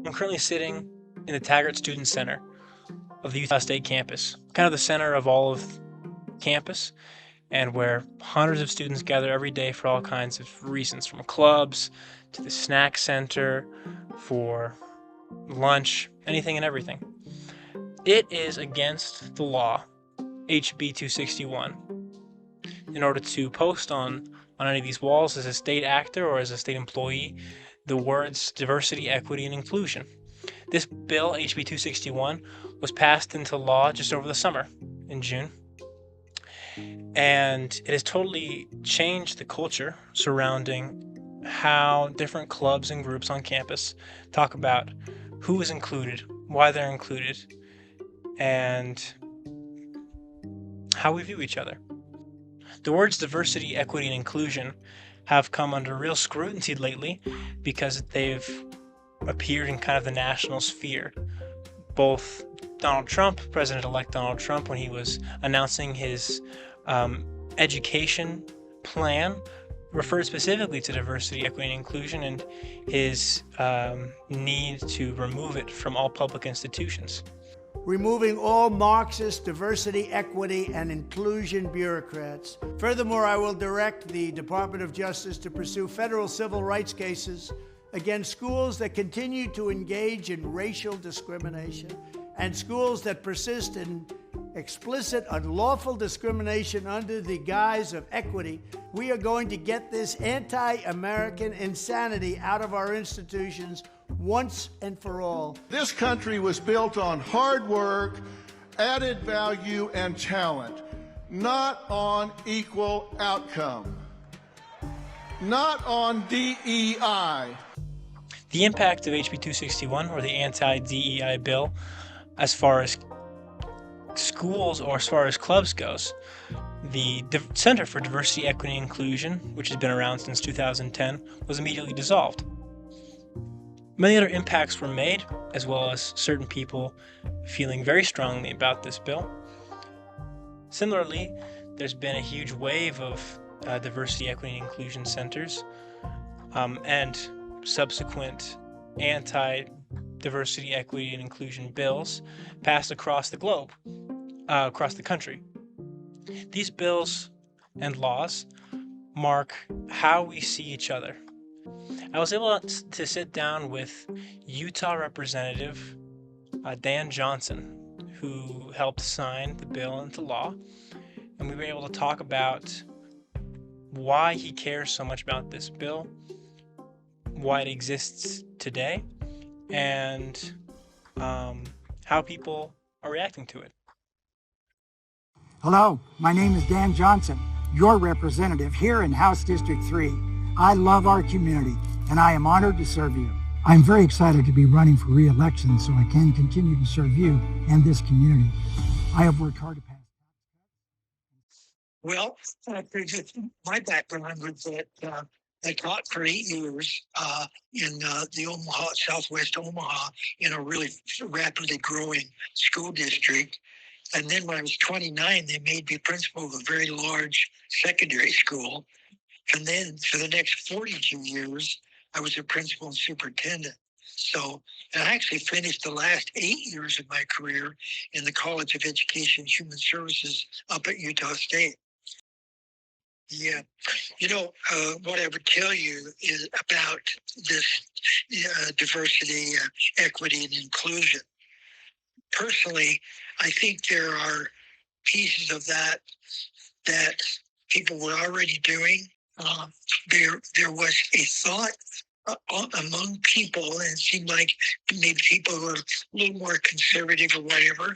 I'm currently sitting in the Taggart Student Center of the Utah State campus, kind of the center of all of campus, and where hundreds of students gather every day for all kinds of reasons, from clubs to the snack center, for lunch, anything and everything. It is against the law, HB 261, in order to post on any of these walls as a state actor or as a state employee the words diversity, equity, and inclusion. This bill, HB 261, was passed into law just over the summer in June, and it has totally changed the culture surrounding how different clubs and groups on campus talk about who is included, why they're included, and how we view each other. The words diversity, equity, and inclusion have come under real scrutiny lately because they've appeared in kind of the national sphere. Both Donald Trump, President-elect Donald Trump, when he was announcing his education plan, referred specifically to diversity, equity, and inclusion and his need to remove it from all public institutions. Removing all Marxist diversity, equity, and inclusion bureaucrats. Furthermore, I will direct the Department of Justice to pursue federal civil rights cases against schools that continue to engage in racial discrimination and schools that persist in explicit, unlawful discrimination under the guise of equity. We are going to get this anti-American insanity out of our institutions once and for all. This country was built on hard work, added value, and talent, not on equal outcome, not on DEI. The impact of HB 261, or the anti-DEI bill, as far as schools or as far as clubs goes, the Center for Diversity, Equity, and Inclusion, which has been around since 2010, was immediately dissolved. Many other impacts were made, as well as certain people feeling very strongly about this bill. Similarly, there's been a huge wave of diversity, equity, and inclusion centers and subsequent anti-diversity, equity, and inclusion bills passed across the globe, across the country. These bills and laws mark how we see each other. I was able to sit down with Utah Representative Dan Johnson, who helped sign the bill into law, and we were able to talk about why he cares so much about this bill, why it exists today, and how people are reacting to it. Hello, my name is Dan Johnson, your representative here in House District 3. I love our community, and I am honored to serve you. I'm very excited to be running for re-election so I can continue to serve you and this community. I have worked hard to pass. Well, my background was that I taught for 8 years in the Omaha, Southwest Omaha, in a really rapidly growing school district. And then when I was 29, they made me principal of a very large secondary school. And then for the next 42 years, I was a principal and superintendent. So, and I actually finished the last 8 years of my career in the College of Education and Human Services up at Utah State. Yeah. What I would tell you is about this diversity, equity, and inclusion. Personally, I think there are pieces of that people were already doing. There was a thought among people, and it seemed like maybe people were a little more conservative or whatever.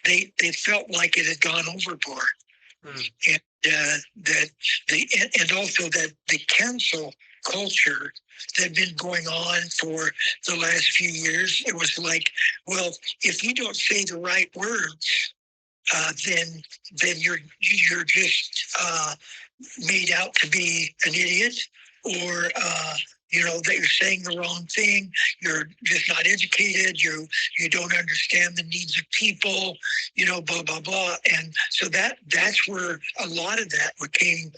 They felt like it had gone overboard. And and also that the cancel culture that had been going on for the last few years, it was like, well, if you don't say the right words, then you're just made out to be an idiot, or that you're saying the wrong thing, you're just not educated, you don't understand the needs of people, blah, blah, blah. And so that's where a lot of that came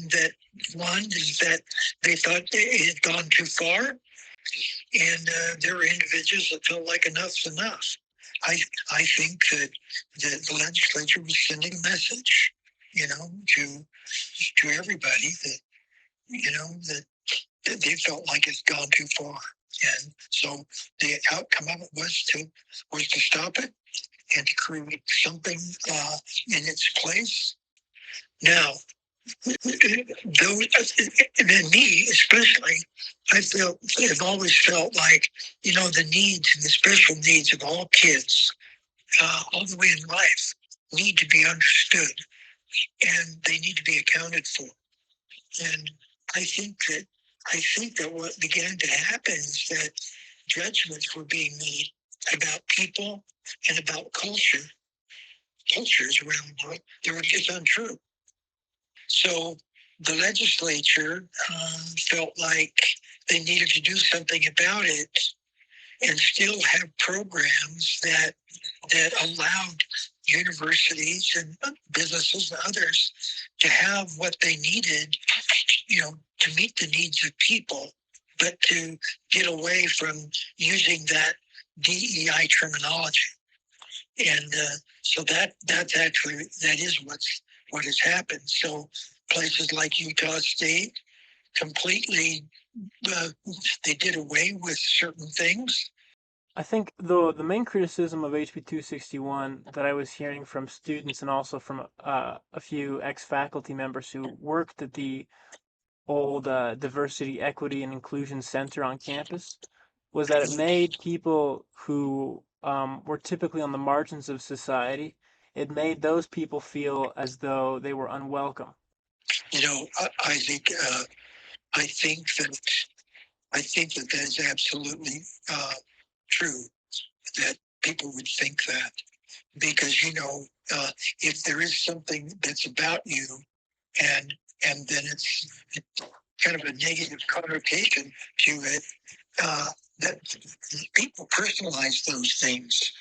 that one is that they thought it had gone too far. and there were individuals that felt like enough's enough. I I think that the legislature was sending a message, to everybody that that they felt like it's gone too far, and so the outcome of it was to stop it and to create something in its place. Now, those, and me especially, I've always felt like the needs and the special needs of all kids, all the way in life, need to be understood and they need to be accounted for. And I think that what began to happen is that judgments were being made about people and about cultures around the world that were just untrue. So the legislature felt like they needed to do something about it and still have programs that allowed universities and businesses and others to have what they needed, to meet the needs of people, but to get away from using that DEI terminology. And so that is what has happened. So places like Utah State completely they did away with certain things. I think the main criticism of HB 261 that I was hearing from students and also from a few ex-faculty members who worked at the old Diversity, Equity, and Inclusion Center on campus was that it made people who were typically on the margins of society, it made those people feel as though they were unwelcome. I think that that is absolutely true, that people would think that, because if there is something that's about you and then it's kind of a negative connotation to it, that people personalize those things,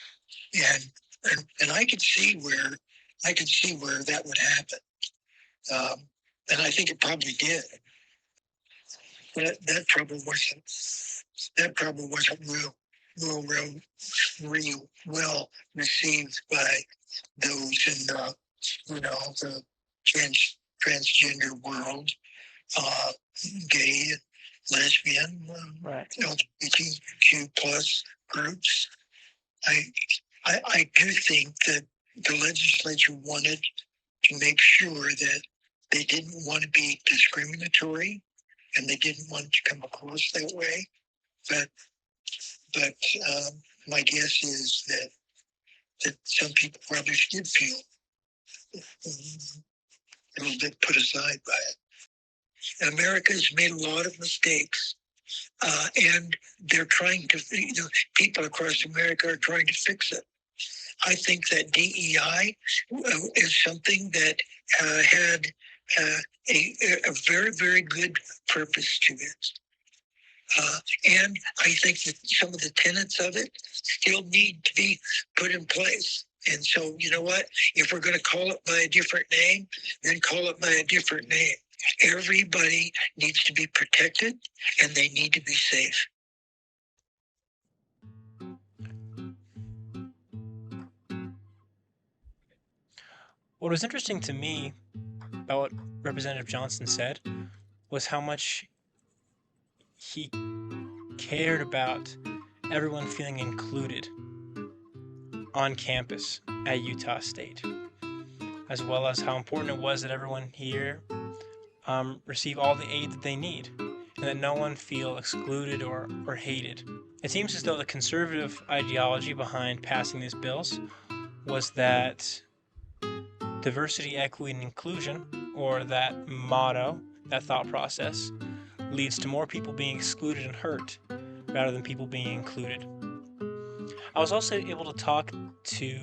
and I could see where that would happen, and I think it probably did. That probably wasn't real well received by those in the transgender world, gay, lesbian, Right. LGBTQ plus groups. I do think that the legislature wanted to make sure that they didn't want to be discriminatory and they didn't want it to come across that way. But my guess is that some people probably did feel a little bit put aside by it. America has made a lot of mistakes, and they're trying to, people across America are trying to fix it. I think that DEI is something that had a very, very good purpose to it. And I think that some of the tenets of it still need to be put in place. And so, you know what? If we're going to call it by a different name, then call it by a different name. Everybody needs to be protected and they need to be safe. What was interesting to me about what Representative Johnson said was how much he cared about everyone feeling included on campus at Utah State, as well as how important it was that everyone here receive all the aid that they need, and that no one feel excluded or hated. It seems as though the conservative ideology behind passing these bills was that diversity, equity, and inclusion, or that motto, that thought process, leads to more people being excluded and hurt rather than people being included. I was also able to talk to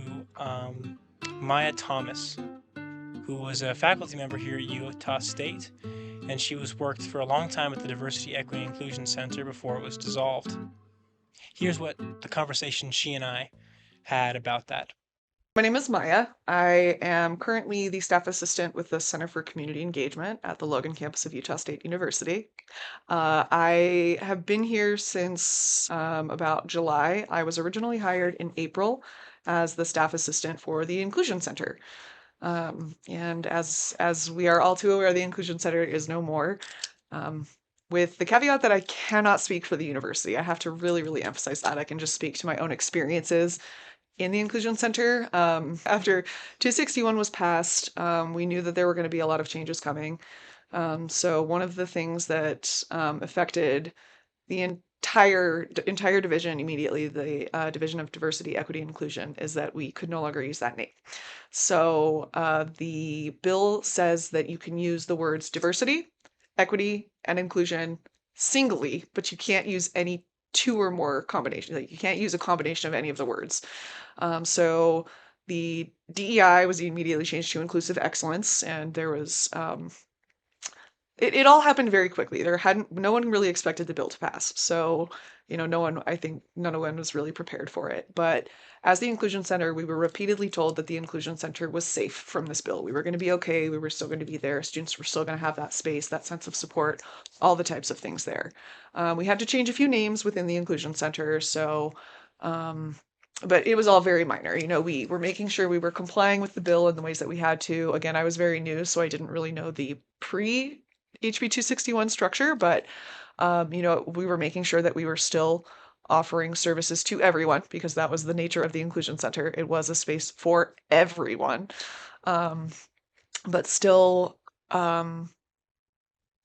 Maya Thomas, who was a faculty member here at Utah State, and she was worked for a long time at the Diversity, Equity, and Inclusion Center before it was dissolved. Here's what the conversation she and I had about that. My name is Maya. I am currently the staff assistant with the Center for Community Engagement at the Logan campus of Utah State University. I have been here since about July. I was originally hired in April as the staff assistant for the Inclusion Center. And as we are all too aware, the Inclusion Center is no more. Um, with the caveat that I cannot speak for the university. I have to really, really emphasize that. I can just speak to my own experiences in the Inclusion Center. After 261 was passed, we knew that there were going to be a lot of changes coming. So one of the things that affected the entire division immediately, the Division of Diversity, Equity, and Inclusion, is that we could no longer use that name. So the bill says that you can use the words diversity, equity, and inclusion singly, but you can't use any two or more combinations. Like, you can't use a combination of any of the words. So the DEI was immediately changed to inclusive excellence, and there was it all happened very quickly. No one really expected the bill to pass. So, I think none of one was really prepared for it. But as the Inclusion Center, we were repeatedly told that the Inclusion Center was safe from this bill. We were going to be okay. We were still going to be there. Students were still going to have that space, that sense of support, all the types of things there. We had to change a few names within the Inclusion Center. So, but it was all very minor. We were making sure we were complying with the bill in the ways that we had to. Again, I was very new, so I didn't really know the pre HB 261 structure, but we were making sure that we were still offering services to everyone because that was the nature of the Inclusion Center. It was a space for everyone, but um,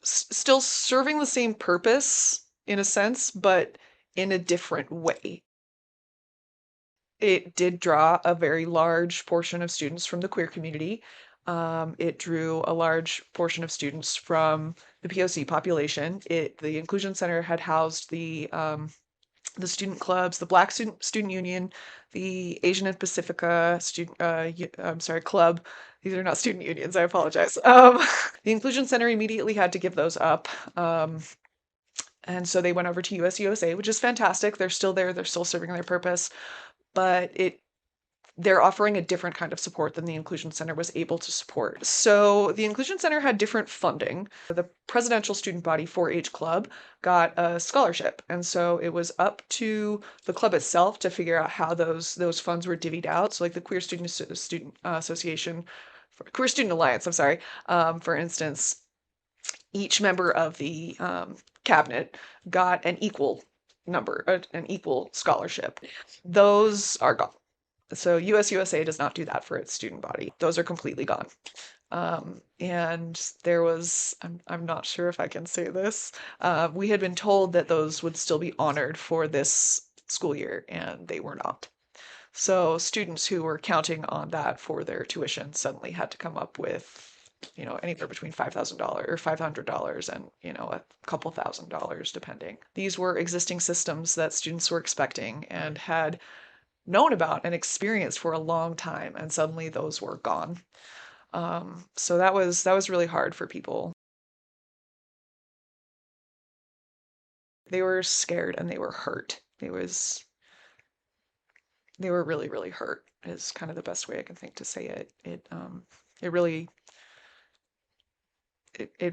still serving the same purpose in a sense, but in a different way. It did draw a very large portion of students from the queer community. It drew a large portion of students from the POC population. The Inclusion Center had housed the student clubs, the Black Student Union, the Asian and Pacifica club. These are not student unions. I apologize. The Inclusion Center immediately had to give those up. And so they went over to USUSA, which is fantastic. They're still there. They're still serving their purpose, but they're offering a different kind of support than the Inclusion Center was able to support. So the Inclusion Center had different funding. The presidential student body 4-H club got a scholarship, and so it was up to the club itself to figure out how those funds were divvied out. So like the Queer Student Association, Queer Student Alliance, I'm sorry, for instance, each member of the cabinet got an equal scholarship. Those are gone. So USUSA does not do that for its student body. Those are completely gone. And there was, I'm not sure if I can say this, we had been told that those would still be honored for this school year, and they were not. So students who were counting on that for their tuition suddenly had to come up with, anywhere between $5,000 or $500 and, a couple $1,000 depending. These were existing systems that students were expecting and had known about and experienced for a long time, and suddenly those were gone. So that was really hard for people. They were scared and they were hurt. They were really, really hurt is kind of the best way I can think to say it. It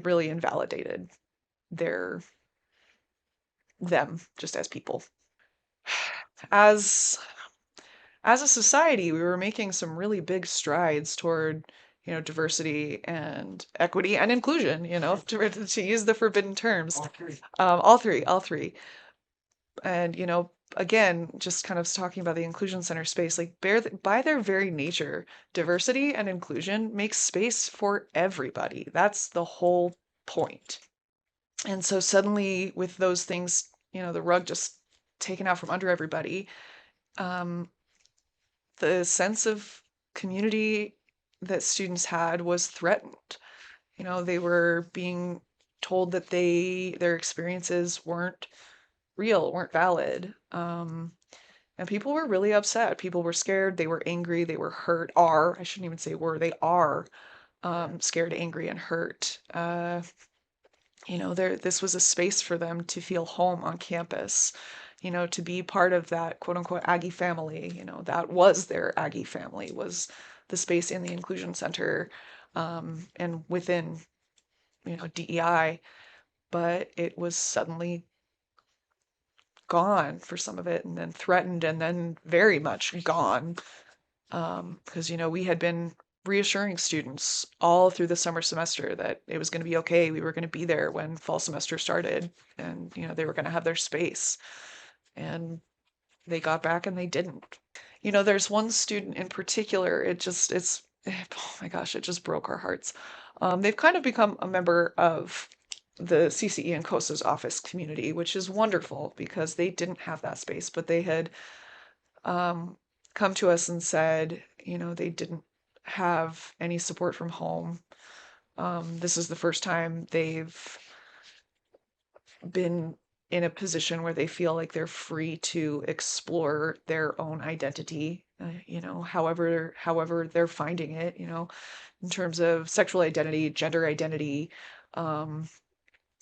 really invalidated them just as people. As a society, we were making some really big strides toward, diversity and equity and inclusion, to use the forbidden terms. All three. And, again, just kind of talking about the Inclusion Center space, like by their very nature, diversity and inclusion makes space for everybody. That's the whole point. And so suddenly with those things, the rug just taken out from under everybody, the sense of community that students had was threatened. They were being told that their experiences weren't real, weren't valid. And people were really upset. People were scared, they were angry, they were hurt, I shouldn't even say were, they are scared, angry, and hurt. This was a space for them to feel home on campus. to be part of that quote unquote Aggie family, that was their Aggie family, was the space in the inclusion center, and within, DEI, but it was suddenly gone for some of it, and then threatened, and then very much gone. Because, we had been reassuring students all through the summer semester that it was going to be okay. We were going to be there when fall semester started, and, they were going to have their space. And they got back and they didn't. There's one student in particular, oh my gosh, it just broke our hearts. They've kind of become a member of the CCE and COSA's office community, which is wonderful because they didn't have that space, but they had come to us and said, they didn't have any support from home. This is the first time they've been in a position where they feel like they're free to explore their own identity, however they're finding it, in terms of sexual identity, gender identity.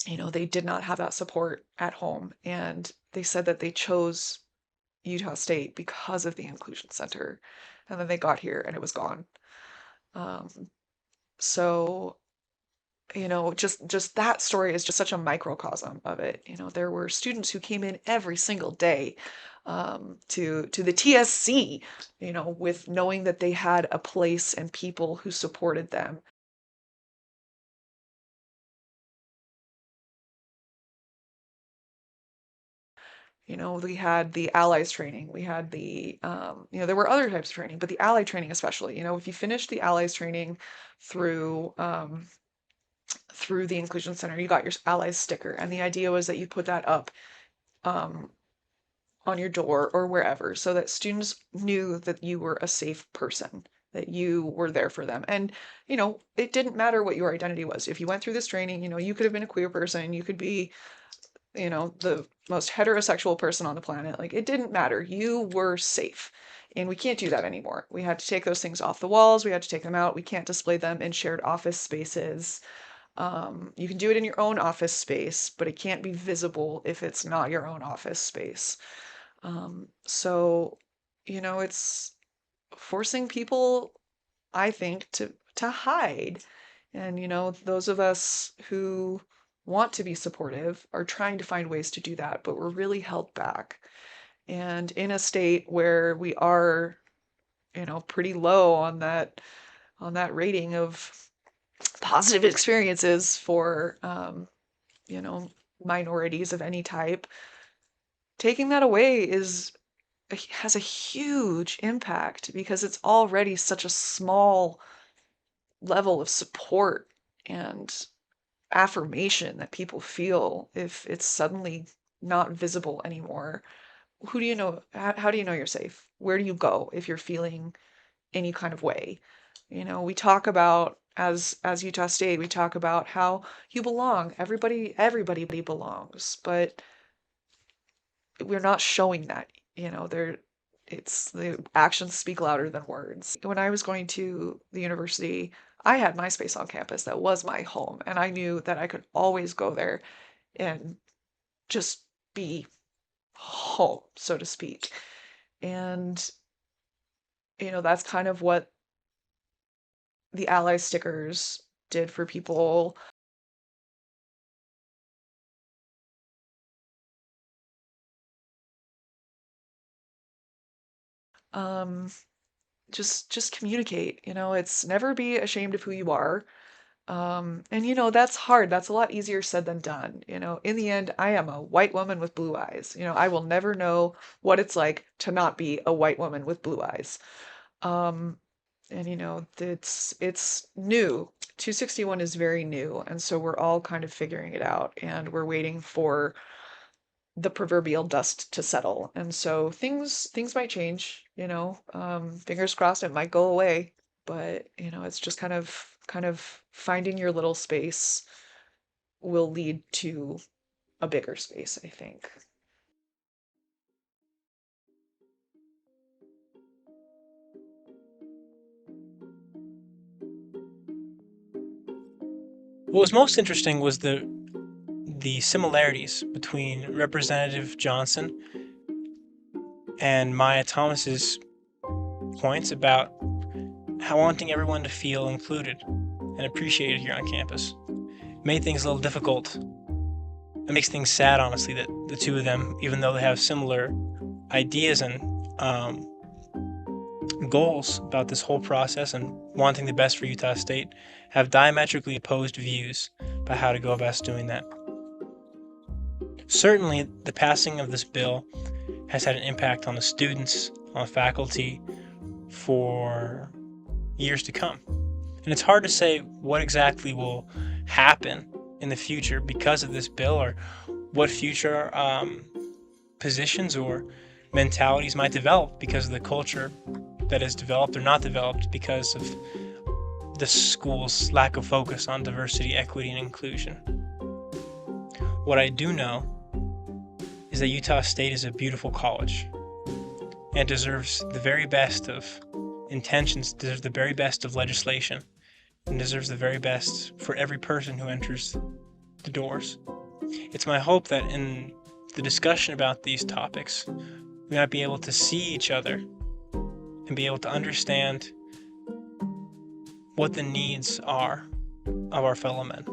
They did not have that support at home, and they said that they chose Utah State because of the inclusion center, and then they got here and it was gone. So just that story is just such a microcosm of it. There were students who came in every single day, to the TSC, with knowing that they had a place and people who supported them. We had the allies training. We had there were other types of training, but the ally training especially. If you finish the allies training through through the inclusion center, you got your allies sticker, and the idea was that you put that up on your door or wherever, so that students knew that you were a safe person, that you were there for them. And it didn't matter what your identity was. If you went through this training, you could have been a queer person, you could be the most heterosexual person on the planet. Like, it didn't matter. You were safe. And we can't do that anymore. We had to take those things off the walls. We had to take them out. We can't display them in shared office spaces. You can do it in your own office space, but it can't be visible if it's not your own office space. So, it's forcing people, I think, to hide. And, those of us who want to be supportive are trying to find ways to do that, but we're really held back. And in a state where we are, pretty low on that rating of positive experiences for minorities of any type, taking that away has a huge impact, because it's already such a small level of support and affirmation that people feel. If it's suddenly not visible anymore, who do you know? How do you know you're safe? Where do you go if you're feeling any kind of way? We talk about, as Utah State, we talk about how you belong. Everybody belongs, but we're not showing that. It's the actions speak louder than words. When I was going to the university, I had my space on campus that was my home, and I knew that I could always go there and just be home, so to speak. And that's kind of what the ally stickers did for people. Um, just communicate. It's never be ashamed of who you are. And that's hard. That's a lot easier said than done. In the end, I am a white woman with blue eyes. I will never know what it's like to not be a white woman with blue eyes. And it's new. 261 is very new, and so we're all kind of figuring it out, and we're waiting for the proverbial dust to settle. And so things might change, fingers crossed it might go away, but it's just kind of finding your little space will lead to a bigger space, I think. What was most interesting was the similarities between Representative Johnson and Maya Thomas's points about how wanting everyone to feel included and appreciated here on campus made things a little difficult. It makes things sad, honestly, that the two of them, even though they have similar ideas and goals about this whole process and wanting the best for Utah State, have diametrically opposed views about how to go about doing that. Certainly, the passing of this bill has had an impact on the students, on the faculty, for years to come. And it's hard to say what exactly will happen in the future because of this bill, or what future positions or mentalities might develop because of the culture that is developed or not developed because of the school's lack of focus on diversity, equity, and inclusion. What I do know is that Utah State is a beautiful college and deserves the very best of intentions, deserves the very best of legislation, and deserves the very best for every person who enters the doors. It's my hope that in the discussion about these topics, we might be able to see each other and be able to understand what the needs are of our fellow men.